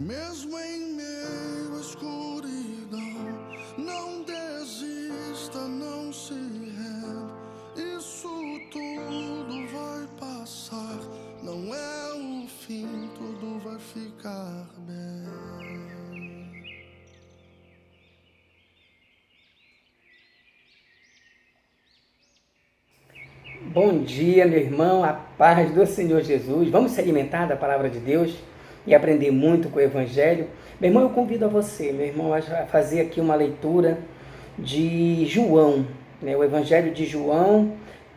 Mesmo em meio à escuridão, não desista, não se renda. Isso tudo vai passar, não é o fim, tudo vai ficar bem. Bom dia, meu irmão, a paz do Senhor Jesus. Vamos se alimentar da palavra de Deus e aprender muito com o Evangelho. Meu irmão, eu convido a você, meu irmão, a fazer aqui uma leitura de João, o Evangelho de João,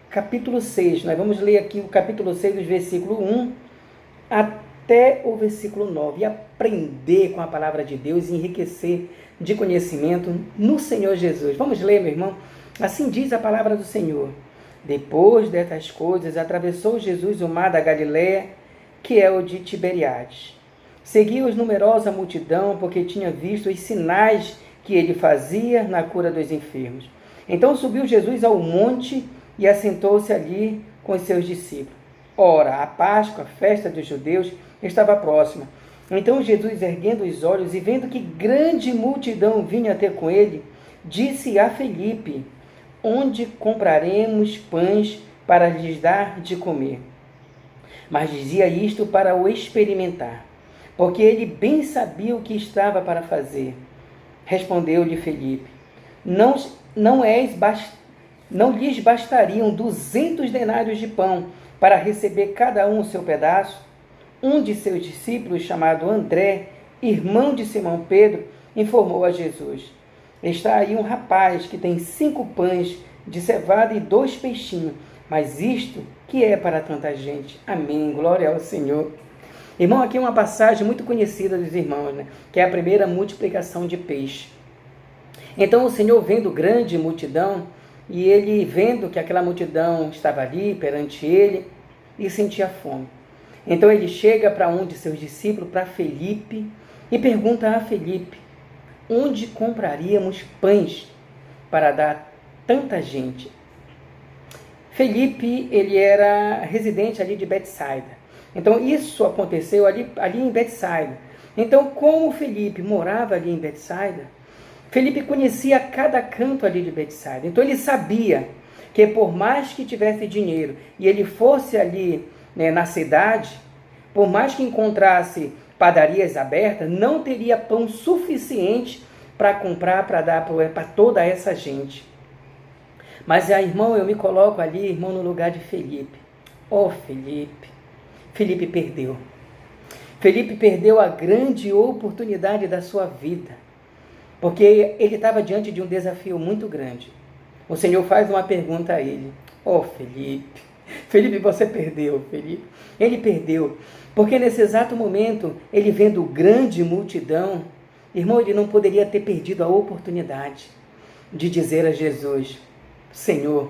capítulo 6. Nós vamos ler aqui o capítulo 6, dos versículos 1 até o versículo 9 e aprender com a palavra de Deus e enriquecer de conhecimento no Senhor Jesus. Vamos ler, meu irmão? Assim diz a palavra do Senhor. Depois destas coisas, atravessou Jesus o mar da Galileia, que é o de Tiberíades. Seguiu-os numerosa multidão, porque tinha visto os sinais que ele fazia na cura dos enfermos. Então subiu Jesus ao monte e assentou-se ali com os seus discípulos. Ora, a Páscoa, a festa dos judeus, estava próxima. Então Jesus, erguendo os olhos e vendo que grande multidão vinha ter com ele, disse a Filipe: onde compraremos pães para lhes dar de comer? Mas dizia isto para o experimentar, porque ele bem sabia o que estava para fazer. Respondeu-lhe Filipe: não lhes bastariam 200 denários de pão para receber cada um o seu pedaço? Um de seus discípulos, chamado André, irmão de Simão Pedro, informou a Jesus: está aí um rapaz que tem 5 pães de cevada e 2 peixinhos, mas isto que é para tanta gente? Amém, glória ao Senhor. Irmão, aqui é uma passagem muito conhecida dos irmãos, que é a primeira multiplicação de peixe. Então o Senhor, vendo grande multidão, e ele vendo que aquela multidão estava ali perante ele, e sentia fome. Então ele chega para um de seus discípulos, para Filipe, e pergunta a Filipe: onde compraríamos pães para dar tanta gente? Filipe, ele era residente ali de Betsaida. Então isso aconteceu ali em Betsaida. Então, como Filipe morava ali em Betsaida, Filipe conhecia cada canto ali de Betsaida. Então ele sabia que por mais que tivesse dinheiro e ele fosse ali na cidade, por mais que encontrasse padarias abertas, não teria pão suficiente para comprar, para dar para toda essa gente. Mas, irmão, eu me coloco ali, irmão, no lugar de Filipe. Filipe perdeu. Filipe perdeu a grande oportunidade da sua vida, porque ele estava diante de um desafio muito grande. O Senhor faz uma pergunta a ele: Filipe, você perdeu, Filipe. Ele perdeu, porque nesse exato momento, ele vendo grande multidão, irmão, ele não poderia ter perdido a oportunidade de dizer a Jesus: Senhor,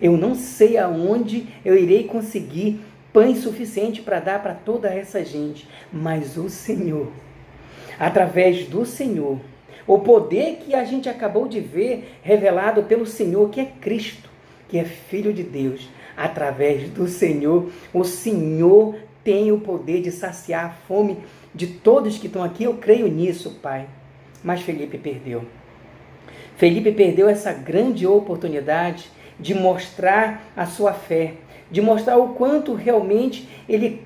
eu não sei aonde eu irei conseguir pães suficiente para dar para toda essa gente, mas o Senhor, através do Senhor, o poder que a gente acabou de ver revelado pelo Senhor, que é Cristo, que é Filho de Deus, através do Senhor, o Senhor tem o poder de saciar a fome de todos que estão aqui. Eu creio nisso, Pai. Mas Filipe perdeu. Filipe perdeu essa grande oportunidade de mostrar a sua fé, de mostrar o quanto realmente ele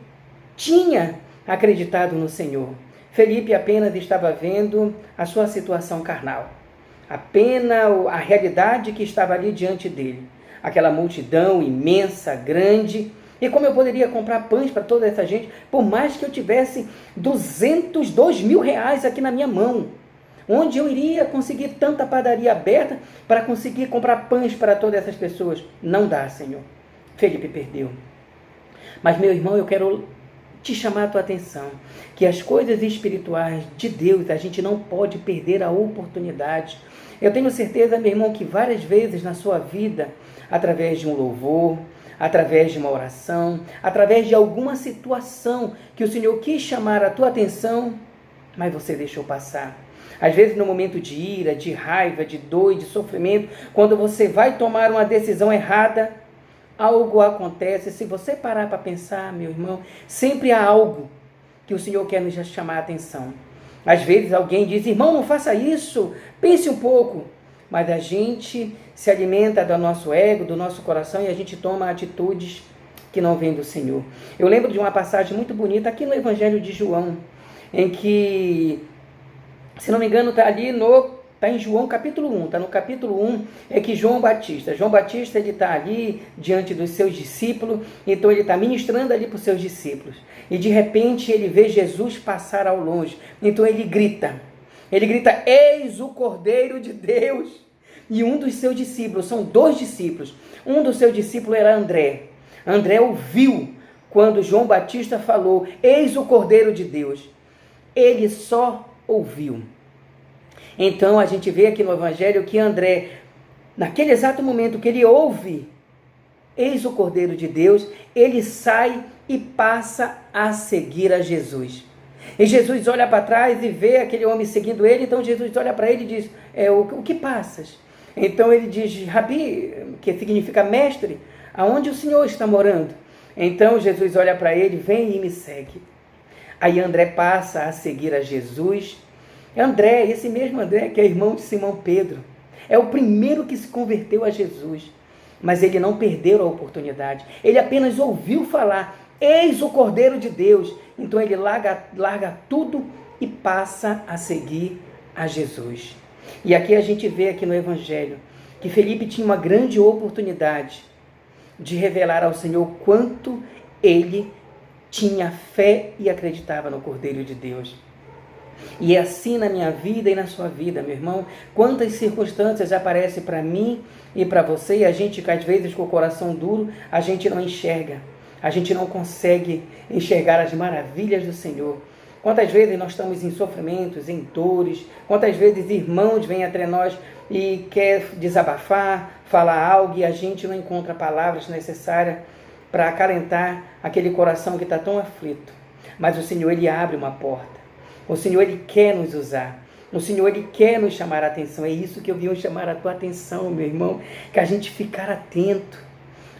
tinha acreditado no Senhor. Filipe apenas estava vendo a sua situação carnal, apenas a realidade que estava ali diante dele, aquela multidão imensa, grande. E como eu poderia comprar pães para toda essa gente, por mais que eu tivesse 2 mil reais aqui na minha mão? Onde eu iria conseguir tanta padaria aberta para conseguir comprar pães para todas essas pessoas? Não dá, Senhor. Filipe perdeu. Mas, meu irmão, eu quero te chamar a tua atenção, que as coisas espirituais de Deus, a gente não pode perder a oportunidade. Eu tenho certeza, meu irmão, que várias vezes na sua vida, através de um louvor, através de uma oração, através de alguma situação que o Senhor quis chamar a tua atenção, mas você deixou passar. Às vezes no momento de ira, de raiva, de dor, de sofrimento, quando você vai tomar uma decisão errada, algo acontece. Se você parar para pensar, meu irmão, sempre há algo que o Senhor quer nos chamar a atenção. Às vezes alguém diz, irmão, não faça isso, pense um pouco. Mas a gente se alimenta do nosso ego, do nosso coração, e a gente toma atitudes que não vêm do Senhor. Eu lembro de uma passagem muito bonita aqui no Evangelho de João, em que, se não me engano, está em João capítulo 1, está no capítulo 1, é que João Batista, ele está ali diante dos seus discípulos, então ele está ministrando ali para os seus discípulos, e de repente ele vê Jesus passar ao longe, então ele grita, eis o Cordeiro de Deus, e um dos seus discípulos, são 2 discípulos, um dos seus discípulos era André ouviu quando João Batista falou, eis o Cordeiro de Deus, ele só ouviu. Então a gente vê aqui no Evangelho que André, naquele exato momento que ele ouve, eis o Cordeiro de Deus, ele sai e passa a seguir a Jesus. E Jesus olha para trás e vê aquele homem seguindo ele, então Jesus olha para ele e diz, o que passas? Então ele diz, Rabi, que significa mestre, aonde o Senhor está morando? Então Jesus olha para ele, vem e me segue. Aí André passa a seguir a Jesus. André, esse mesmo André que é irmão de Simão Pedro, é o primeiro que se converteu a Jesus, mas ele não perdeu a oportunidade, ele apenas ouviu falar, eis o Cordeiro de Deus, então ele larga tudo e passa a seguir a Jesus. E aqui a gente vê aqui no Evangelho, que Felipe tinha uma grande oportunidade de revelar ao Senhor quanto ele tinha fé e acreditava no Cordeiro de Deus. E é assim na minha vida e na sua vida, meu irmão. Quantas circunstâncias aparecem para mim e para você, e a gente, às vezes, com o coração duro, a gente não enxerga. A gente não consegue enxergar as maravilhas do Senhor. Quantas vezes nós estamos em sofrimentos, em dores, quantas vezes irmãos vêm até nós e quer desabafar, falar algo, e a gente não encontra palavras necessárias para acalentar aquele coração que está tão aflito. Mas o Senhor, Ele abre uma porta. O Senhor, Ele quer nos usar. O Senhor, Ele quer nos chamar a atenção. É isso que eu vim chamar a tua atenção, meu irmão. Que a gente ficar atento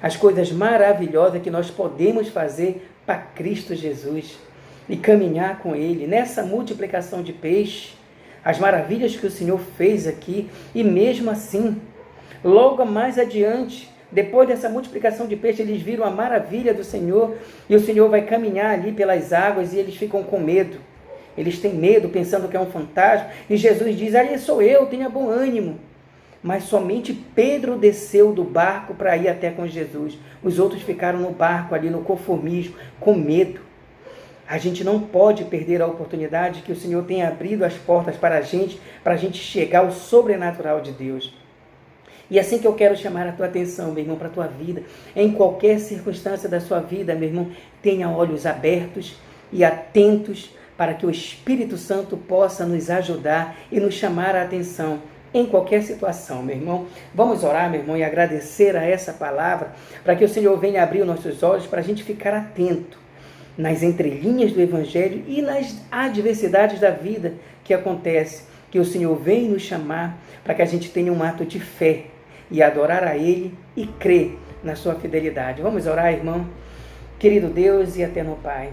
às coisas maravilhosas que nós podemos fazer para Cristo Jesus. E caminhar com Ele. Nessa multiplicação de peixe, as maravilhas que o Senhor fez aqui. E mesmo assim, logo mais adiante, depois dessa multiplicação de peixe, eles viram a maravilha do Senhor. E o Senhor vai caminhar ali pelas águas e eles ficam com medo. Eles têm medo, pensando que é um fantasma. E Jesus diz, ali sou eu, tenha bom ânimo. Mas somente Pedro desceu do barco para ir até com Jesus. Os outros ficaram no barco, ali no conformismo, com medo. A gente não pode perder a oportunidade que o Senhor tem abrido as portas para a gente chegar ao sobrenatural de Deus. E assim que eu quero chamar a tua atenção, meu irmão, para a tua vida. Em qualquer circunstância da sua vida, meu irmão, tenha olhos abertos e atentos para que o Espírito Santo possa nos ajudar e nos chamar a atenção em qualquer situação, meu irmão. Vamos orar, meu irmão, e agradecer a essa palavra, para que o Senhor venha abrir os nossos olhos, para a gente ficar atento nas entrelinhas do Evangelho e nas adversidades da vida que acontece, que o Senhor vem nos chamar para que a gente tenha um ato de fé e adorar a Ele e crer na sua fidelidade. Vamos orar, irmão? Querido Deus e eterno Pai,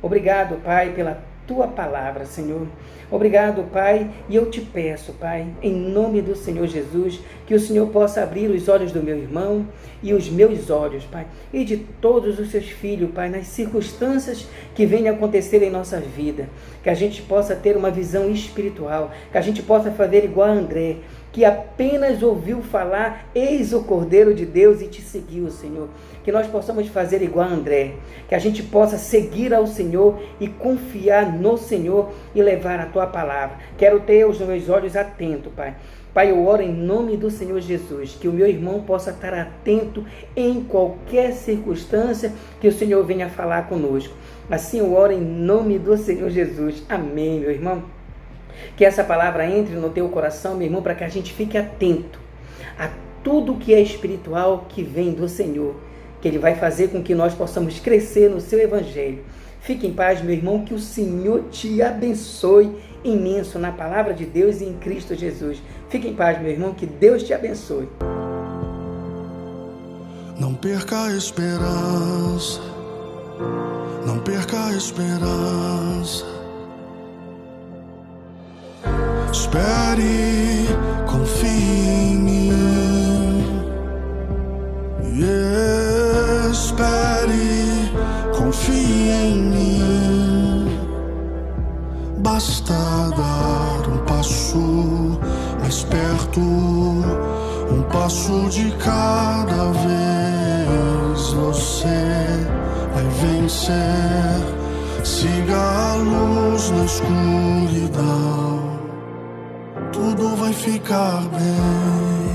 obrigado, Pai, pela tua palavra, Senhor. Obrigado, Pai, e eu te peço, Pai, em nome do Senhor Jesus, que o Senhor possa abrir os olhos do meu irmão e os meus olhos, Pai, e de todos os seus filhos, Pai, nas circunstâncias que venham acontecer em nossa vida, que a gente possa ter uma visão espiritual, que a gente possa fazer igual a André, que apenas ouviu falar, eis o Cordeiro de Deus, e te seguiu, Senhor. Que nós possamos fazer igual a André, que a gente possa seguir ao Senhor e confiar no Senhor e levar a tua palavra. Quero ter os meus olhos atentos, Pai. Pai, eu oro em nome do Senhor Jesus, que o meu irmão possa estar atento em qualquer circunstância que o Senhor venha falar conosco. Assim eu oro em nome do Senhor Jesus. Amém, meu irmão. Que essa palavra entre no teu coração, meu irmão, para que a gente fique atento a tudo que é espiritual que vem do Senhor, que Ele vai fazer com que nós possamos crescer no seu Evangelho. Fique em paz, meu irmão, que o Senhor te abençoe imenso na palavra de Deus e em Cristo Jesus. Fique em paz, meu irmão, que Deus te abençoe. Não perca a esperança, Não perca a esperança. Espere, confie em mim. Espere, confie em mim. Basta dar um passo mais perto, um passo de cada vez. Você vai vencer. Siga a luz na escuridão. Tudo vai ficar bem.